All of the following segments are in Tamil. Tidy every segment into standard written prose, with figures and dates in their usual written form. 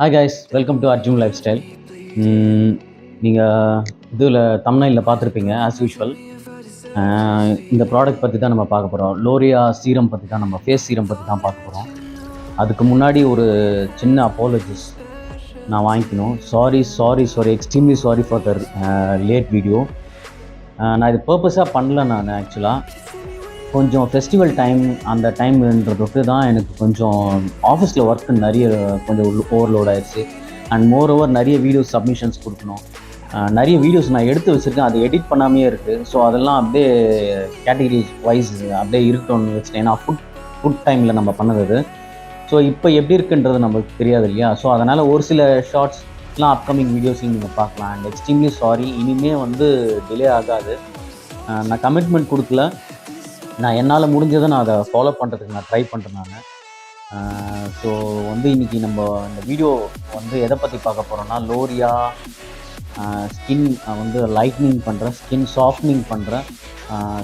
Hi guys, welcome to our gym lifestyle. நீங்கள் இதில் தம்ப்நெயிலில் பார்த்துருப்பீங்க ஆஸ் யூஷுவல். இந்த ப்ராடக்ட் பற்றி தான் நம்ம பார்க்க போகிறோம். லோரியா சீரம் பற்றி தான், நம்ம ஃபேஸ் சீரம் பற்றி தான் பார்க்க போகிறோம். அதுக்கு முன்னாடி ஒரு சின்ன அப்பாலஜிஸ் நான் வாங்கிக்கணும். Sorry extremely sorry for the late video. நான் இது பர்பஸாக பண்ணல. நான் ஆக்சுவலாக கொஞ்சம் ஃபெஸ்டிவல் டைம், அந்த டைம்ன்றதுக்கு தான் எனக்கு கொஞ்சம் ஆஃபீஸில் ஒர்க்கு நிறைய கொஞ்சம் ஓவர்லோட் ஆயிடுச்சு. அண்ட் மோர் ஓவர் நிறைய வீடியோஸ் சப்மிஷன்ஸ் கொடுக்கணும். நிறைய வீடியோஸ் நான் எடுத்து வச்சுருக்கேன், அது எடிட் பண்ணாமே இருக்குது. ஸோ அதெல்லாம் அப்படியே கேட்டகரி வைஸ் அப்படியே இருக்கணும்னு வச்சுட்டேன். ஏன்னா ஃபுட் டைமில் நம்ம பண்ணது. ஸோ இப்போ எப்படி இருக்குன்றது நமக்கு தெரியாது இல்லையா. ஸோ அதனால் ஒரு சில ஷார்ட்ஸ்லாம் அப்கமிங் வீடியோஸ்லையும் நீங்கள் பார்க்கலாம். அண்ட் எக்ஸ்ட்ரீம்லி சாரி, இனிமேல் டிலே ஆகாது. நான் கமிட்மெண்ட் கொடுக்கல. நான் என்னால் முடிஞ்சதை நான் அதை ஃபாலோ பண்ணுறதுக்கு நான் ட்ரை பண்ணுறேன் நான். ஸோ இன்றைக்கி நம்ம இந்த வீடியோ எதை பற்றி பார்க்க போகிறோன்னா, லோரியா ஸ்கின் லைட்னிங் பண்ணுற, ஸ்கின் சாஃப்ட்னிங் பண்ணுற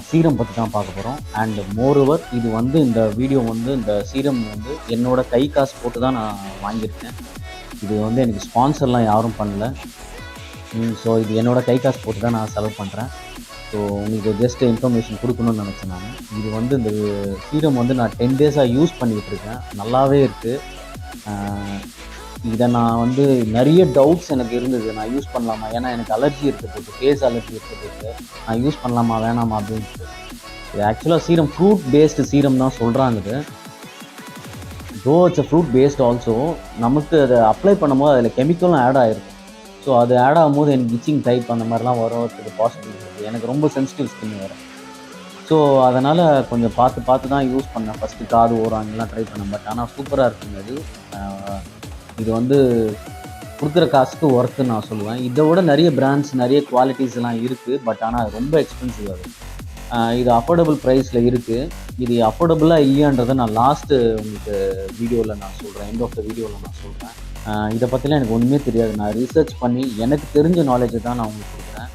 சீரம் பற்றி தான் பார்க்க போகிறோம். அண்ட் மோரோவர் இது இந்த வீடியோ இந்த சீரம் என்னோடய கை காசு போட்டு தான் நான் வாங்கியிருக்கேன். இது எனக்கு ஸ்பான்சர்லாம் யாரும் பண்ணல. ஸோ இது என்னோடய கை காசு போட்டு தான் நான் செலவு பண்ணுறேன். ஸோ உங்களுக்கு ஜஸ்ட் இன்ஃபர்மேஷன் கொடுக்கணும்னு நினச்சேன் நான். இது இந்த சீரம் நான் 10 டேஸாக யூஸ் பண்ணிகிட்ருக்கேன். நல்லாவே இருக்குது. இதை நான் நிறைய டவுட்ஸ் எனக்கு இருந்தது, நான் யூஸ் பண்ணலாமா, ஏன்னா எனக்கு அலர்ஜி இருக்கிறதுக்கு, ஃபேஸ் அலர்ஜி இருக்கிறதுக்கு நான் யூஸ் பண்ணலாமா வேணாமா அப்படின்ட்டு. இது ஆக்சுவலாக சீரம் ஃப்ரூட் பேஸ்டு சீரம் தான் சொல்கிறாங்க. இது தோ இட்ஸ் ஃப்ரூட் பேஸ்ட் ஆல்சோ, நமக்கு அதை அப்ளை பண்ணும்போது அதில் கெமிக்கலும் ஆட் ஆகிருக்கும். ஸோ அது ஆட் ஆகும்போது எனக்கு இச்சிங் டைப் அந்த மாதிரிலாம் வரதுக்கு பாசிபிலிட்டி இருக்குது. எனக்கு ரொம்ப சென்சிட்டிவ் ஸ்கின் வேறு. ஸோ அதனால் கொஞ்சம் பார்த்து தான் யூஸ் பண்ணேன். ஃபஸ்ட்டு காது ஓராங்கலாம் ட்ரை பண்ணேன். பட் ஆனால் சூப்பராக இருக்குங்க. இது கொடுக்குற காசுக்கு ஒர்த்துன்னு நான் சொல்லுவேன். இதை விட நிறைய பிராண்ட்ஸ், நிறைய குவாலிட்டிஸ்லாம் இருக்குது. பட் ஆனால் அது ரொம்ப எக்ஸ்பென்சிவ். இது அஃபோர்டபுள் ப்ரைஸில் இருக்குது. இது அஃபோர்டபுளாக இல்லையான்றதை நான் லாஸ்ட்டு உங்களுக்கு வீடியோவில் நான் சொல்கிறேன், எண்ட் ஆஃப் த வீடியோவில் நான் சொல்கிறேன். இதை பற்றிலாம் எனக்கு ஒன்றுமே தெரியாது. நான் ரிசர்ச் பண்ணி எனக்கு தெரிஞ்ச நாலேஜை தான் நான் உங்களுக்கு கொடுக்குறேன்.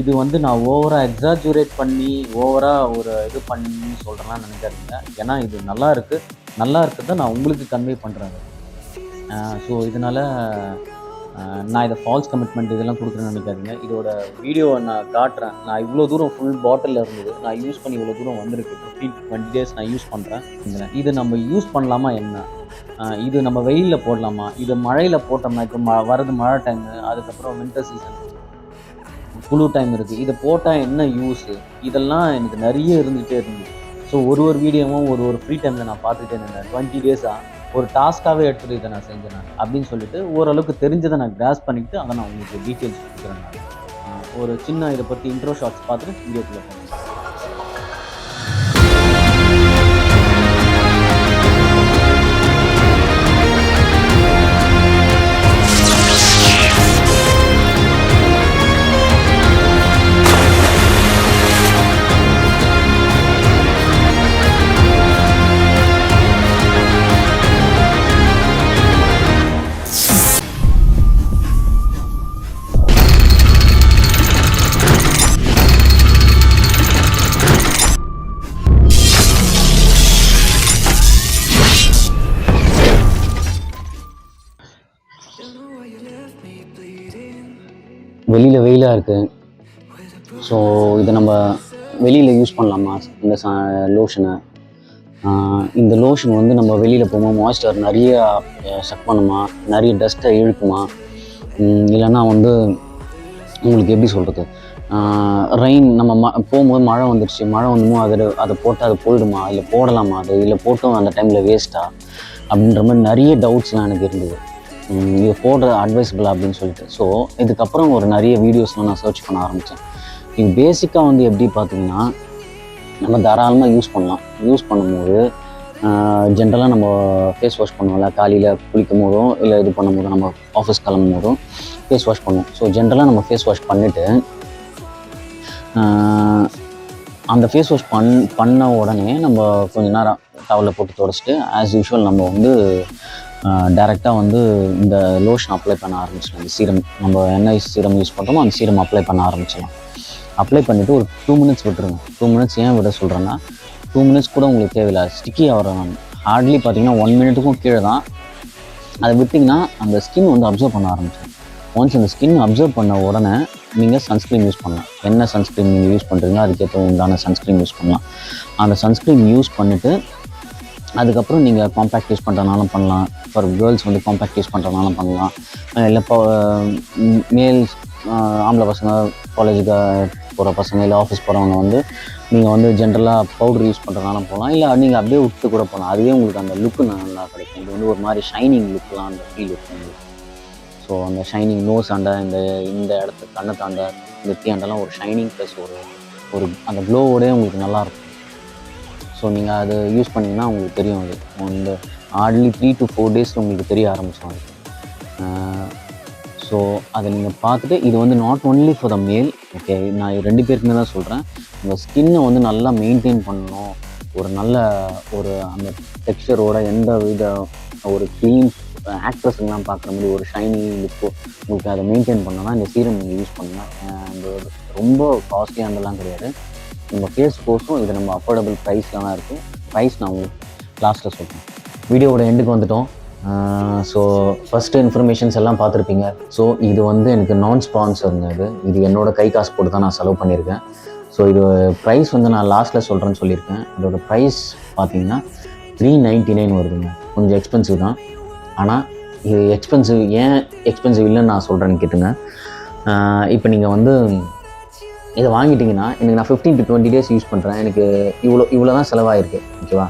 இது நான் ஓவராக எக்ஸாஜுரேட் பண்ணி ஓவராக ஒரு இது பண்ணி சொல்கிறேன்னா நினைக்காதீங்க. ஏன்னா இது நல்லா இருக்குதான் நான் உங்களுக்கு கன்வே பண்ணுறேன். ஸோ இதனால் நான் இதை ஃபால்ஸ் கமிட்மெண்ட் இதெல்லாம் கொடுக்குறேன்னு நினைக்காதீங்க. இதோட வீடியோவை நான் காட்டுறேன். நான் இவ்வளோ தூரம் ஃபுல் பாட்டிலில் இருந்தது, நான் யூஸ் பண்ணி இவ்வளோ தூரம் வந்திருக்கு. 15-20 டேஸ் நான் யூஸ் பண்ணுறேன். இது நம்ம யூஸ் பண்ணலாமா என்ன, இது நம்ம வெயிலில் போடலாமா, இது மழையில் போட்டோம்னா, இப்போ வரது மழை டைமு, அதுக்கப்புறம் வின்டர் சீசன், குளிர் டைம் இருக்குது, இதை போட்டால் என்ன யூஸு, இதெல்லாம் எனக்கு நிறைய இருந்துகிட்டே இருந்தது. ஸோ ஒரு வீடியோவும் ஒரு ஃப்ரீ டைமில் நான் பார்த்துக்கிட்டே இருந்தேன். 20 டேஸாக ஒரு டாஸ்க்காகவே எடுத்துகிட்டு இதை நான் செஞ்சேன் அப்படின்னு சொல்லிட்டு ஓரளவுக்கு தெரிஞ்சதை நான் கிராஸ் பண்ணிவிட்டு அதை நான் உங்களுக்கு டீட்டெயில்ஸ் கொடுக்குறேன். ஒரு சின்ன இதை பற்றி இன்ட்ரோ ஷார்ட்ஸ் பார்த்துட்டு வீடியோக்குள்ளே போகிறேன். வெளியில் வெயிலாக இருக்குது. ஸோ இதை நம்ம வெளியில் யூஸ் பண்ணலாமா இந்த லோஷனை? இந்த லோஷன் நம்ம வெளியில் போகும்போது மாய்ஸ்சர் நிறைய செக் பண்ணுமா, நிறைய டஸ்ட்டை இழுக்குமா, இல்லைன்னா உங்களுக்கு எப்படி சொல்கிறது, ரெயின் நம்ம போகும்போது மழை வந்துடுமோ, அதை போட்டால் அது போயிடுமா, இல்லை போடலாமா, இல்லை போட்டும் அந்த டைமில் வேஸ்ட்டா அப்படின்ற மாதிரி நிறைய டவுட்ஸ்லாம் எனக்கு இருந்தது. இது போடுற அட்வைஸபிள் அப்படின்னு சொல்லிட்டு. ஸோ இதுக்கப்புறம் ஒரு நிறைய வீடியோஸ்லாம் நான் சர்ச் பண்ண ஆரம்பித்தேன். இது பேசிக்காக எப்படி பார்த்தீங்கன்னா, நம்ம தாராளமாக யூஸ் பண்ணலாம். யூஸ் பண்ணும்போது ஜென்ரலாக நம்ம ஃபேஸ் வாஷ் பண்ணுவோம்ல, காலையில் குளிக்கும் போதும் இல்லை இது பண்ணும் போதும், நம்ம ஆஃபீஸ் கிளம்பும் போதும் ஃபேஸ் வாஷ் பண்ணுவோம். ஸோ ஜென்ரலாக நம்ம ஃபேஸ் வாஷ் பண்ணிவிட்டு அந்த ஃபேஸ் வாஷ் பண்ண உடனே நம்ம கொஞ்சம் நேரம் டவலில் போட்டு துடைச்சிட்டு ஆஸ் யூஷுவல் நம்ம டேரெக்டாக இந்த லோஷன் அப்ளை பண்ண ஆரம்பிச்சிடலாம். இந்த சீரம் நம்ம என்ன சீரம் யூஸ் பண்ணுறோமோ அந்த சீரம் அப்ளை பண்ண ஆரம்பிச்சிடலாம். அப்ளை பண்ணிவிட்டு ஒரு 2 மினிட்ஸ் விட்டுருங்க. 2 மினிட்ஸ் ஏன் விட சொல்கிறேன்னா, 2 மினிட்ஸ் கூட உங்களுக்கு தேவையில்லை, ஸ்டிக்கி ஆகிறேன். நான் ஹார்ட்லி பார்த்தீங்கன்னா 1 மினிட்டுக்கும் கீழே தான் அதை விட்டிங்கன்னா அந்த ஸ்கின் வந்து அப்சர்வ் பண்ண ஆரம்பிச்சிடும். ஒன்ஸ் அந்த ஸ்கின் அப்சர்வ் பண்ண உடனே நீங்கள் சன்ஸ்க்ரீன் யூஸ் பண்ணலாம். என்ன சன்ஸ்க்ரீன் நீங்கள் யூஸ் பண்ணுறீங்களோ அதுக்கேற்ற உண்டான சன்ஸ்க்ரீன் யூஸ் பண்ணலாம். அந்த சன்ஸ்க்ரீன் யூஸ் பண்ணிவிட்டு அதுக்கப்புறம் நீங்கள் காம்பேக்ட் யூஸ் பண்ணுறதுனாலும் பண்ணலாம். ஃபார் கேர்ள்ஸ் வந்து காம்பேக்ட் யூஸ் பண்ணுறதுனாலும் பண்ணலாம். இல்லை இப்போ மேல்ஸ் ஆம்பளை பசங்க, காலேஜுக்கு போகிற பசங்க, இல்லை ஆஃபீஸ் போகிறவங்க வந்து நீங்கள் வந்து ஜென்ரலாக பவுடர் யூஸ் பண்ணுறதுனாலும் போகலாம். இல்லை நீங்கள் அப்படியே விட்டு கூட போகலாம். அதுவே உங்களுக்கு அந்த லுக்கு நல்லா கிடைக்கும். இது வந்து ஒரு மாதிரி ஷைனிங் லுக்கெலாம் அந்த ஃபீல் இருக்கும் உங்களுக்கு. ஸோ அந்த ஷைனிங் நோஸ் ஆண்டை இந்த இடத்து கண்ணை தாண்ட நெத்தி ஆண்டெல்லாம் ஒரு ஷைனிங் ப்ளஸ் ஒரு அந்த க்ளோவோடய உங்களுக்கு நல்லாயிருக்கும். ஸோ நீங்கள் அது யூஸ் பண்ணிங்கன்னா உங்களுக்கு தெரியும். அது வந்து ஹார்ட்லி 3 to 4 days உங்களுக்கு தெரிய ஆரம்பிச்சோம் அது. ஸோ அதை நீங்கள் பார்த்துட்டு இது வந்து நாட் ஒன்லி ஃபார் த மேல். ஓகே, நான் 2 பேருக்குமே தான் சொல்கிறேன். உங்கள் ஸ்கின்னை வந்து நல்லா மெயின்டைன் பண்ணணும். ஒரு நல்ல அந்த டெக்ஸ்சரோட எந்த வித ஒரு க்ளீன் ஆக்ட்ரஸ்லாம் பார்க்குற மாதிரி ஒரு ஷைனி லுக்கோ உங்களுக்கு அதை மெயின்டைன் பண்ணோன்னா இந்த சீரம் நீங்கள் யூஸ் பண்ணலாம். அந்த ரொம்ப காஸ்ட்லியானதெல்லாம் கிடையாது. நம்ம ஃபேஸ் கோர்ஸும் இது நம்ம அஃபோர்டபுள் ப்ரைஸில் தான் இருக்குது. ப்ரைஸ் நான் உங்களுக்கு லாஸ்ட்டில் சொல்கிறேன். வீடியோவோட எண்டுக்கு வந்துட்டோம். ஸோ ஃபஸ்ட்டு இன்ஃபர்மேஷன்ஸ் எல்லாம் பார்த்துருப்பீங்க. ஸோ இது வந்து எனக்கு நான் ஸ்பான்சருங்க. இது என்னோடய கை காசு போட்டு தான் நான் செலவு பண்ணியிருக்கேன். ஸோ இது ப்ரைஸ் வந்து நான் லாஸ்ட்டில் சொல்கிறேன்னு சொல்லியிருக்கேன். அதோட ப்ரைஸ் பார்த்தீங்கன்னா 399 வருதுங்க. கொஞ்சம் எக்ஸ்பென்சிவ் தான். ஆனால் இது எக்ஸ்பென்சிவ் ஏன் எக்ஸ்பென்சிவ் இல்லைன்னு நான் சொல்கிறேன்னு கேட்டுங்க. இப்போ நீங்கள் வந்து இதை வாங்கிட்டிங்கன்னா எனக்கு நான் 15 to 20 days யூஸ் பண்ணுறேன். எனக்கு இவ்வளோ தான் செலவாயிருக்கு. ஓகேவா,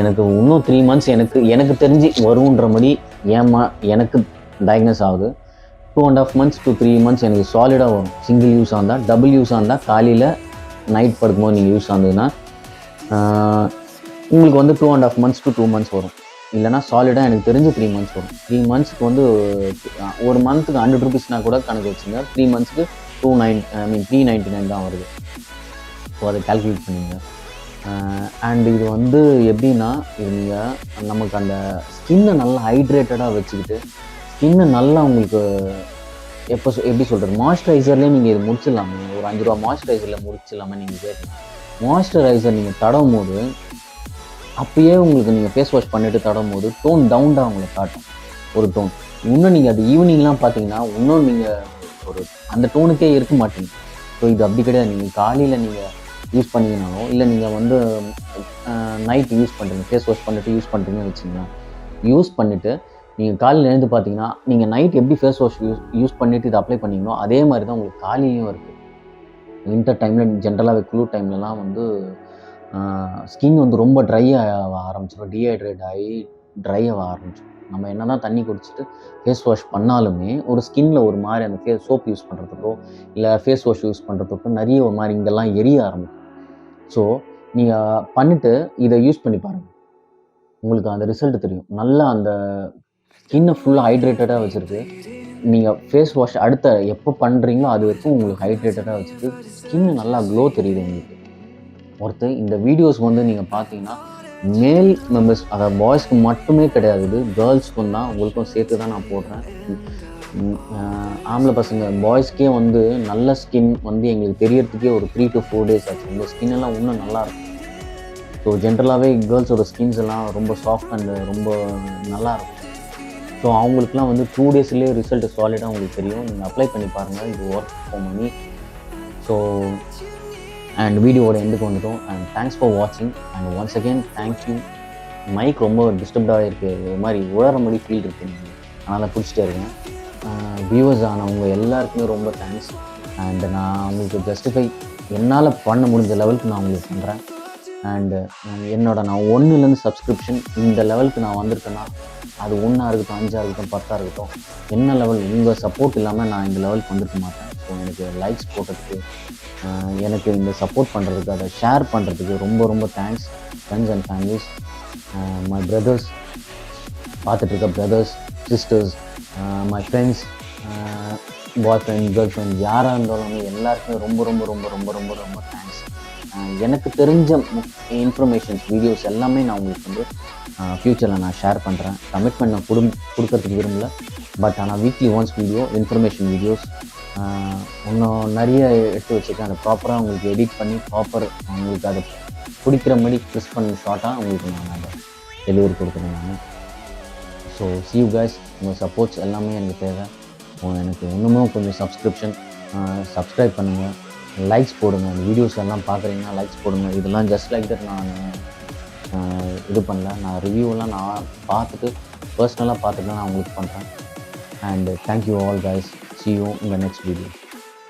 எனக்கு இன்னும் 3 months எனக்கு தெரிஞ்சு வருன்ற மாதிரி எனக்கு டயக்னோஸ் ஆகுது. 2.5 months to 3 months எனக்கு சாலிடாக வரும். சிங்கிள் யூஸாக இருந்தால், டபுள் யூஸாக இருந்தால், காலையில் நைட் படுக்கும்போது நீங்கள் யூஸ் ஆகுதுன்னா உங்களுக்கு வந்து 2.5 months to 2 months வரும். இல்லைனா சாலிடாக எனக்கு தெரிஞ்சு 3 months வரும். 3 monthsக்கு வந்து ஒரு மந்த்துக்கு 100 rupeesனா கூட கணக்கு வச்சுங்க. 3 monthsக்கு 399 தான் வருது. ஸோ அதை கால்குலேட் பண்ணிங்க. அண்ட் இது வந்து எப்படின்னா, இது நீங்கள் நமக்கு அந்த ஸ்கின்னை நல்லா ஹைட்ரேட்டடாக வச்சுக்கிட்டு ஸ்கின்னை நல்லா உங்களுக்கு எப்படி சொல்கிறது, மாய்ஸ்சரைசர்லேயே நீங்கள் இது முடிச்சிடலாமே. ஒரு 5 ரூபா மாய்ஸ்சரைசரில் முடிச்சிடலாமே. நீங்கள் கேட்கலாம், மாய்ஸ்சரைசர் நீங்கள் தடவும் போது அப்பயே உங்களுக்கு நீங்கள் ஃபேஸ் வாஷ் பண்ணிவிட்டு தடவும் போது டோன் டவுன்டாக உங்களுக்கு காட்டும் ஒரு டோன். இன்னும் நீங்கள் அது ஈவினிங்லாம் பார்த்தீங்கன்னா இன்னும் நீங்கள் ஒரு அந்த டோனுக்கே இருக்க மாட்டீங்க. ஸோ இது அப்படி கிடையாது. நீங்கள் காலையில் நீங்கள் யூஸ் பண்ணிங்கனாலும், இல்லை நீங்கள் வந்து நைட் யூஸ் பண்ணுறீங்க, ஃபேஸ் வாஷ் பண்ணிவிட்டு யூஸ் பண்ணுறீங்கன்னு வச்சுங்களேன். யூஸ் பண்ணிவிட்டு நீங்கள் காலையில் எழுந்து பார்த்தீங்கன்னா நீங்கள் நைட் எப்படி ஃபேஸ் வாஷ் யூஸ் பண்ணிவிட்டு இதை அப்ளை பண்ணிங்களோ அதே மாதிரி தான் உங்களுக்கு காலையிலையும் இருக்குது. வின்டர் டைமில் ஜென்ரலாகவே குளிர் டைம்லலாம் வந்து ஸ்கின் வந்து ரொம்ப ட்ரை ஆக ஆரம்பிச்சிடும். டீஹைட்ரேட் ஆகி ட்ரை ஆக ஆரம்பிச்சிடும். நம்ம என்ன தான் தண்ணி குடிச்சிட்டு ஃபேஸ் வாஷ் பண்ணாலுமே ஒரு ஸ்கின்னில் ஒரு மாதிரி அந்த சோப் யூஸ் பண்ணுறதுக்கோ இல்லை ஃபேஸ் வாஷ் யூஸ் பண்ணுறதுக்கோ நிறைய ஒரு மாதிரி இங்கெல்லாம் எரிய ஆரம்பிக்கும். ஸோ நீங்கள் பண்ணிவிட்டு இதை யூஸ் பண்ணி பாருங்கள், உங்களுக்கு அந்த ரிசல்ட் தெரியும். நல்லா அந்த ஸ்கின்னை ஃபுல்லாக ஹைட்ரேட்டடாக வச்சுருக்கு. நீங்கள் ஃபேஸ் வாஷ் அடுத்த எப்போ பண்ணுறீங்களோ அது வரைக்கும் உங்களுக்கு ஹைட்ரேட்டடாக வச்சுருக்கு. ஸ்கின்னு நல்லா க்ளோ தெரியுது உங்களுக்கு. இந்த வீடியோஸ் வந்து நீங்கள் பார்த்தீங்கன்னா மேல் மெம்பர்ஸ், அதாவது பாய்ஸ்க்கு மட்டுமே கிடையாது, இது கேர்ள்ஸ்க்கும் தான், உங்களுக்கும் சேர்த்து தான் நான் போடுறேன். ஆம்பளை பசங்க பாய்ஸ்க்கே வந்து நல்ல ஸ்கின் வந்து எங்களுக்கு தெரியறதுக்கே ஒரு 3 to 4 days ஆச்சு. இந்த ஸ்கின் எல்லாம் இன்னும் நல்லாயிருக்கும். ஸோ ஜென்ரலாகவே கேர்ள்ஸோட ஸ்கின்ஸ் எல்லாம் ரொம்ப சாஃப்ட் அண்ட் ரொம்ப நல்லாயிருக்கும். ஸோ அவங்களுக்குலாம் வந்து 2 daysலேயே ரிசல்ட் சாலிடாக உங்களுக்கு தெரியும். நீங்கள் அப்ளை பண்ணி பாருங்கள், இது ஒர்க் பண்ணி. ஸோ அண்ட் வீடியோவோட எண்டுக்கு வந்துட்டோம். அண்ட் தேங்க்ஸ் ஃபார் வாட்சிங். And once again thank you. Mic ரொம்ப டிஸ்டர்ப்டாக இருக்குது, ஒரு மாதிரி உழற மாதிரி ஃபீல் இருக்குது, அதனால் பிடிச்சிட்டே இருக்கேன். வியூவர்ஸ் ஆனவங்க எல்லாருக்குமே ரொம்ப தேங்க்ஸ். அண்ட் நான் உங்களுக்கு ஜஸ்டிஃபை என்னால் பண்ண முடிஞ்ச லெவலுக்கு நான் உங்களுக்கு பண்ணுறேன். அண்டு நான் 1லேருந்து சப்ஸ்கிரிப்ஷன் இந்த லெவலுக்கு நான் வந்திருக்கேன்னா அது 1 இருக்கட்டும், 5 இருக்கட்டும், 10 இருக்கட்டும், என்ன லெவல் உங்கள் சப்போர்ட் இல்லாமல் நான் இந்த லெவலுக்கு வந்திருக்க மாட்டேன். ஸோ எனக்கு லைக்ஸ் போட்டதுக்கு, எனக்கு இந்த சப்போர்ட் பண்ணுறதுக்கு, அதை ஷேர் பண்ணுறதுக்கு ரொம்ப ரொம்ப thanks. Friends and families, my brothers, பார்த்துட்ருக்க brothers, sisters, my friends, boyfriend, girlfriend, யாராக இருந்தாலுமே எல்லாருக்குமே ரொம்ப ரொம்ப ரொம்ப ரொம்ப ரொம்ப ரொம்ப தேங்க்ஸ். எனக்கு தெரிஞ்ச இன்ஃபர்மேஷன்ஸ் வீடியோஸ் எல்லாமே நான் உங்களுக்கு வந்து ஃப்யூச்சரில் நான் ஷேர் பண்ணுறேன். கமிட்மெண்ட் நான் கொடுக்கறதுக்கு விரும்பல. பட் ஆனால் weekly once video, information videos இன்னும் நிறைய எடுத்து வச்சுருக்கேன். அதை ப்ராப்பராக உங்களுக்கு எடிட் பண்ணி உங்களுக்கு அதை பிடிக்கிற மாதிரி ப்ரெஸ் பண்ணி ஷார்ட்டாக உங்களுக்கு நான் அதை டெலிவரி கொடுக்குறேன் நான். So see you guys. உங்கள் சப்போர்ட்ஸ் எல்லாமே எனக்கு தேவை. எனக்கு இன்னமும் கொஞ்சம் சப்ஸ்கிரைப் பண்ணுங்கள், லைக்ஸ் போடுங்க. அந்த வீடியோஸ் எல்லாம் பார்க்குறீங்கன்னா லைக்ஸ் போடுங்க. இதெல்லாம் ஜஸ்ட் லைக் தட் நான் இது பண்ணல, நான் ரிவ்யூவெல்லாம் நான் பார்த்துட்டு பர்சனலாக பார்த்துட்டு நான் உங்களுக்கு பண்ணுறேன். And thank you all guys. see you in the next video.